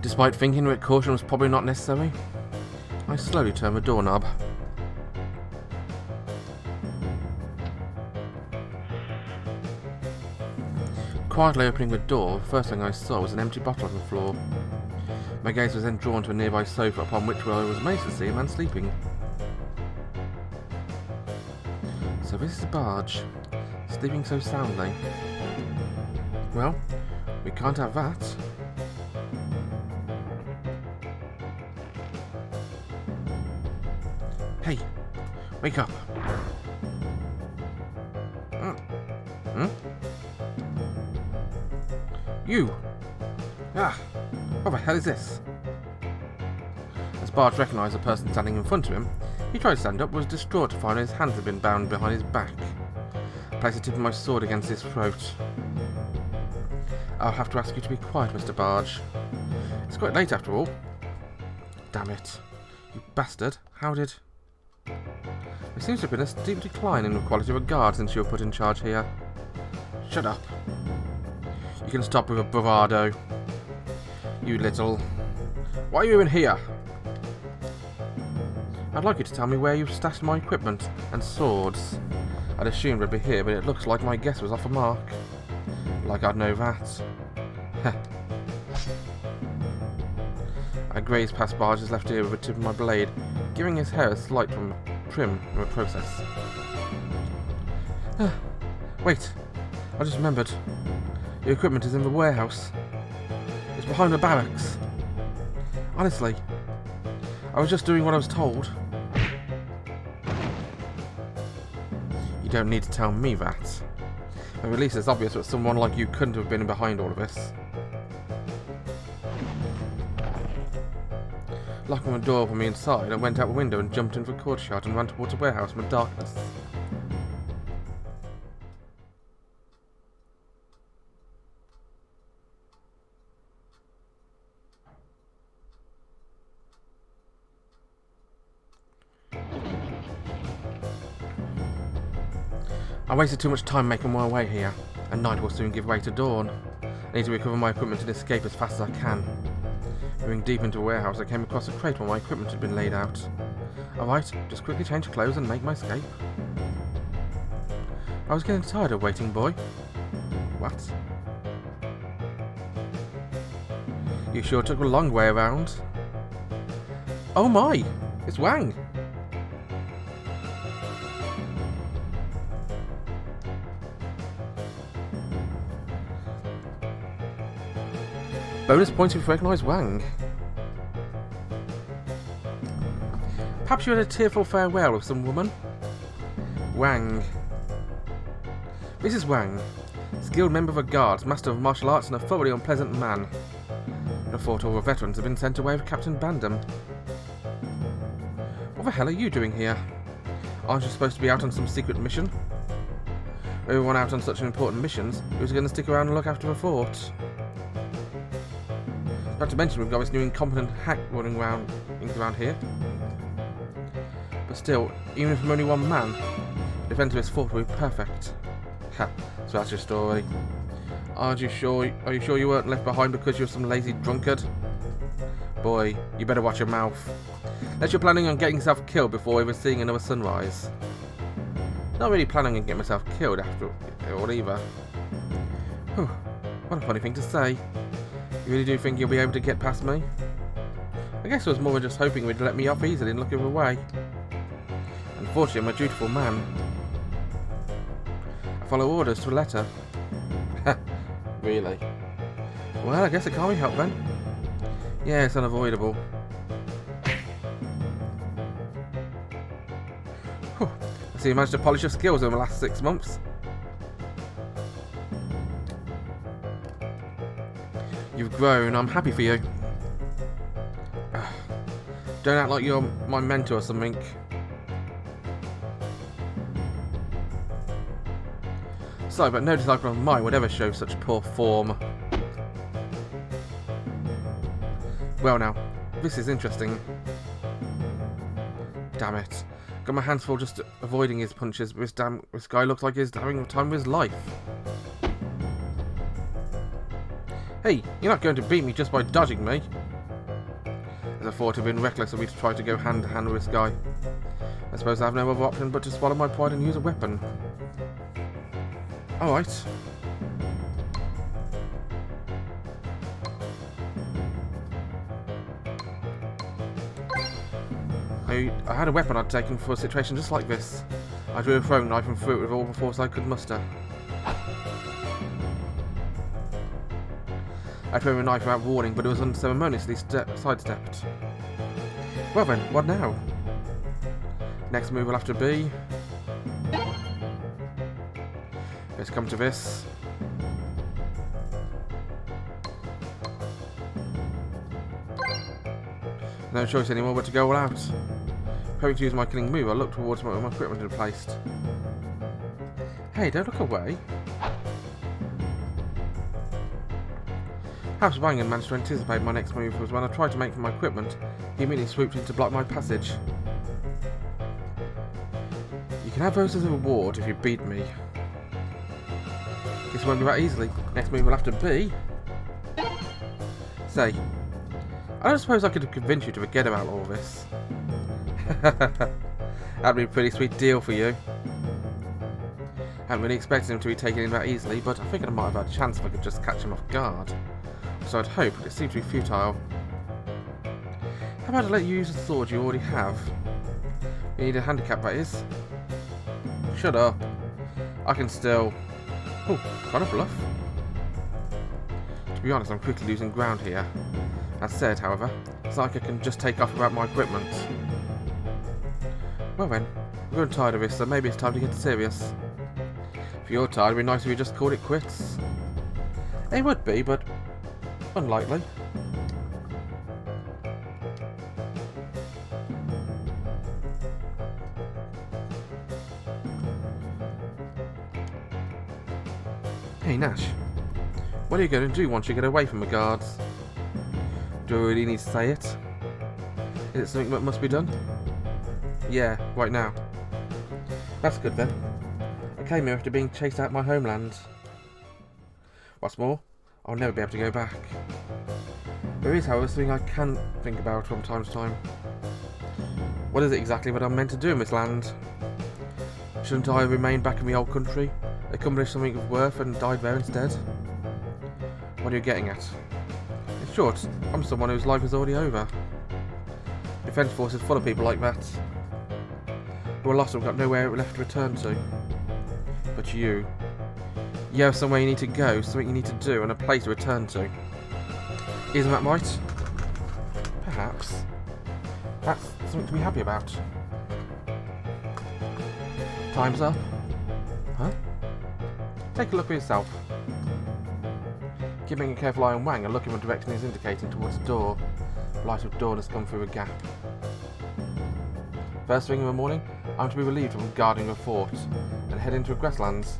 Despite thinking that caution was probably not necessary, I slowly turned the doorknob. Quietly opening the door, the first thing I saw was an empty bottle on the floor. My gaze was then drawn to a nearby sofa upon which I was amazed to see a man sleeping. So this is a barge, sleeping so soundly. Well, we can't have that. Hey, wake up. You! Ah! What the hell is this? As Barge recognised the person standing in front of him, he tried to stand up but was distraught to find his hands had been bound behind his back. I placed the tip of my sword against his throat. I'll have to ask you to be quiet, Mr. Barge. It's quite late after all. Damn it. You bastard. How did... There seems to have been a steep decline in the quality of a guard since you were put in charge here. Shut up. You can stop with a bravado. You little... Why are you in here? I'd like you to tell me where you've stashed my equipment and swords. I'd assumed they'd be here, but it looks like my guess was off the mark. Like I'd know that. Heh. I grazed past Barge's left ear with the tip of my blade, giving his hair a slight trim in the process. Wait, I just remembered. The equipment is in the warehouse. It's behind the barracks. Honestly, I was just doing what I was told. You don't need to tell me that. At least it's obvious that someone like you couldn't have been behind all of this. Locking the door from the inside, I went out the window and jumped into the courtyard and ran towards the warehouse in the darkness. I wasted too much time making my way here, and night will soon give way to dawn. I need to recover my equipment and escape as fast as I can. Moving deep into the warehouse, I came across a crate where my equipment had been laid out. Alright, just quickly change clothes and make my escape. I was getting tired of waiting, boy. What? You sure took a long way around. Oh my! It's Wang! Bonus points if you recognise Wang. Perhaps you had a tearful farewell with some woman? Wang. This is Wang, skilled member of the guards, master of martial arts and a thoroughly unpleasant man. I thought all the veterans had been sent away with Captain Bandam. What the hell are you doing here? Aren't you supposed to be out on some secret mission? Everyone out on such important missions, who's going to stick around and look after the fort? Not to mention we've got this new incompetent hack running around here. But still, even if I'm only one man, the defense of this fort will be perfect. Ha, so that's your story. Are you sure you weren't left behind because you're some lazy drunkard? Boy, you better watch your mouth. Unless you're planning on getting yourself killed before ever seeing another sunrise. Not really planning on getting myself killed after all either. Whew, what a funny thing to say. You really do think you'll be able to get past me? I guess I was more than just hoping we'd let me off easily and look the other way. Unfortunately, I'm a dutiful man. I follow orders to a letter. Ha, really? Well, I guess it can't be helped then. Yeah, it's unavoidable. Whew. I see you managed to polish your skills over the last 6 months. You've grown, I'm happy for you. Don't act like you're my mentor or something. Sorry, but no disciple of mine would ever show such poor form. Well now, this is interesting. Damn it. Got my hands full just avoiding his punches, but this guy looks like he's having the time of his life. Hey, you're not going to beat me just by dodging me. As I thought it had been reckless of me to try to go hand to hand with this guy. I suppose I have no other option but to swallow my pride and use a weapon. Alright. I had a weapon I'd taken for a situation just like this. I drew a throwing knife and threw it with all the force I could muster. I threw a knife without warning, but it was unceremoniously sidestepped. Well then, what now? Next move will have to be... Let's come to this. No choice anymore but to go all out. Hoping to use my killing move, I looked towards where my equipment had placed. Hey, don't look away. Perhaps Wang had managed to anticipate my next move, was when I tried to make for my equipment, he immediately swooped in to block my passage. You can have those as a reward if you beat me. This won't be that easily. Next move will have to be... Say, I don't suppose I could have convinced you to forget about all this. That'd be a pretty sweet deal for you. Hadn't really expected him to be taken in that easily, but I figured I might have had a chance if I could just catch him off guard. So I'd hope, but it seemed to be futile. How about I let you use the sword you already have? You need a handicap, that is. Shut up. I can still... Oh, quite a bluff. To be honest, I'm quickly losing ground here. That said, however, it's like I can just take off without my equipment. Well then, I'm growing tired of this, so maybe it's time to get serious. If you're tired, it'd be nice if you just called it quits. It would be, but unlikely. Hey Nash, what are you going to do once you get away from the guards? Do I really need to say it? Is it something that must be done? Yeah, right now. That's good then. I came here after being chased out of my homeland. What's more, I'll never be able to go back. There is, however, something I can think about from time to time. What is it exactly that I'm meant to do in this land? Shouldn't I remain back in the old country, accomplish something of worth and die there instead? What are you getting at? In short, I'm someone whose life is already over. Defence Force is full of people like that, who are lost and got nowhere left to return to. But you have somewhere you need to go, something you need to do, and a place to return to. Isn't that right? Perhaps. That's something to be happy about. Time's up. Huh? Take a look for yourself. Keeping a careful eye on Wang and looking in the direction he's indicating towards the door. The light of dawn has come through a gap. First thing in the morning, I'm to be relieved from guarding the fort and head into the grasslands.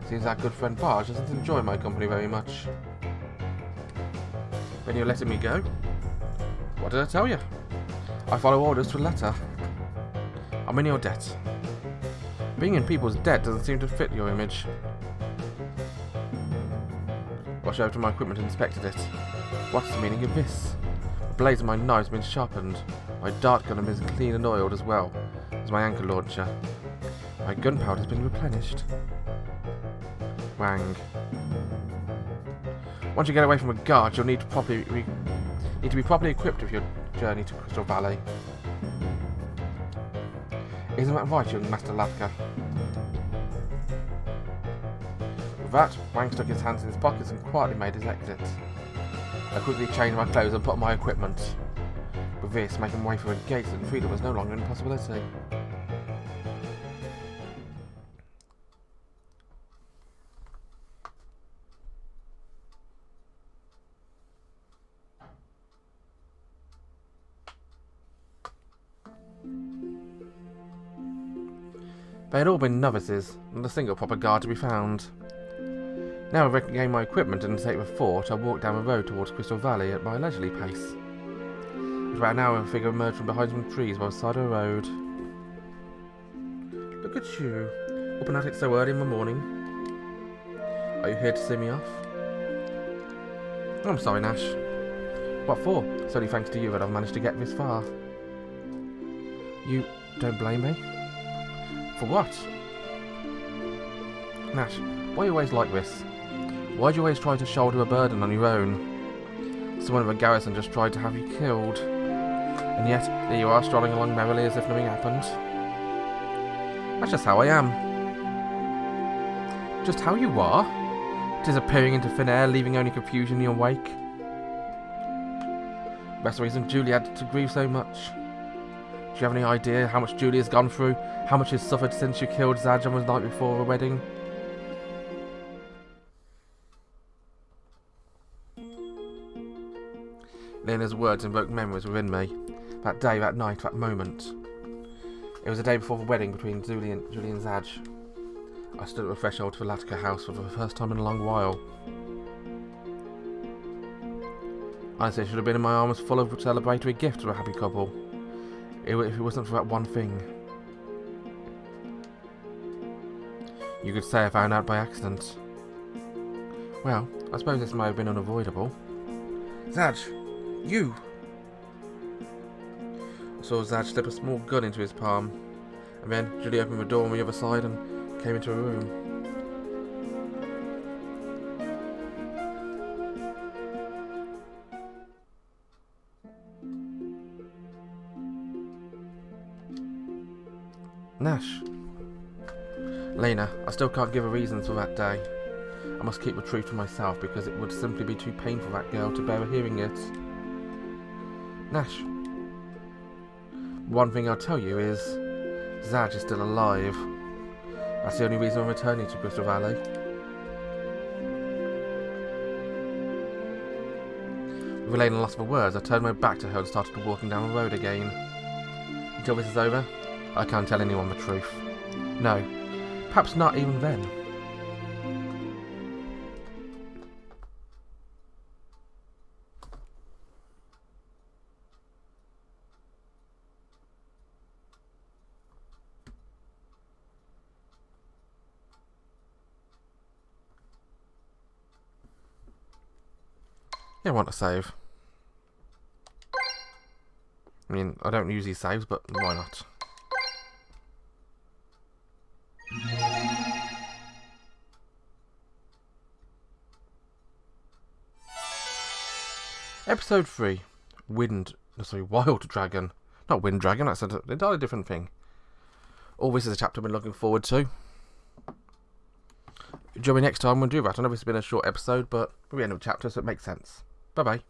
Seems our good friend Barge doesn't enjoy my company very much. When you're letting me go? What did I tell you? I follow orders to a letter. I'm in your debt. Being in people's debt doesn't seem to fit your image. Rushed over to my equipment and inspected it. What's the meaning of this? The blades of my knives have been sharpened. My dart gun has been cleaned and oiled as well as my anchor launcher. My gunpowder has been replenished. Wang. Once you get away from a guard, you'll need to be properly equipped for your journey to Crystal Valley. Isn't that right, young Master Latkje? With that, Wang stuck his hands in his pockets and quietly made his exit. I quickly changed my clothes and put on my equipment. With this, making way for a gate and freedom was no longer an impossibility. They had all been novices, not a single proper guard to be found. Now I've regained my equipment and to take the fort, I walked down the road towards Crystal Valley at my leisurely pace. At about an hour, a figure emerged from behind some trees by the side of the road. Look at you, up and at it so early in the morning. Are you here to see me off? I'm sorry, Nash. What for? It's only thanks to you that I've managed to get this far. You don't blame me? For what? Nash, why are you always like this? Why do you always try to shoulder a burden on your own? Someone of a garrison just tried to have you killed. And yet, there you are strolling along merrily as if nothing happened. That's just how I am. Just how you are? Disappearing into thin air, leaving only confusion in your wake. That's the reason Julie had to grieve so much. Do you have any idea how much Julie has gone through? How much she's suffered since you killed Zaj on the night before the wedding? Lena's words invoked memories within me. That day, that night, that moment. It was the day before the wedding between Julie and Zaj. I stood at the threshold of the Latkje house for the first time in a long while. Honestly, I should have been in my arms full of celebratory gifts for a happy couple. If it wasn't for that one thing. You could say I found out by accident. Well, I suppose this may have been unavoidable. Zaj! You! I saw Zaj slip a small gun into his palm, and then Julie opened the door on the other side and came into a room. Nash. Lena, I still can't give a reason for that day. I must keep the truth to myself because it would simply be too painful for that girl to bear hearing it. Nash. One thing I'll tell you is, Zaj is still alive. That's the only reason I'm returning to Crystal Valley. With Elena lost for words, I turned my back to her and started walking down the road again. Until this is over, I can't tell anyone the truth. No, perhaps not even then. I want to save. I mean, I don't use these saves, but why not? Episode 3. Wild Dragon. Not Wind Dragon, that's an entirely different thing. All this is a chapter I've been looking forward to. Join me next time we'll do that. I know this has been a short episode, but we're at the end of the chapter, so it makes sense. Bye-bye.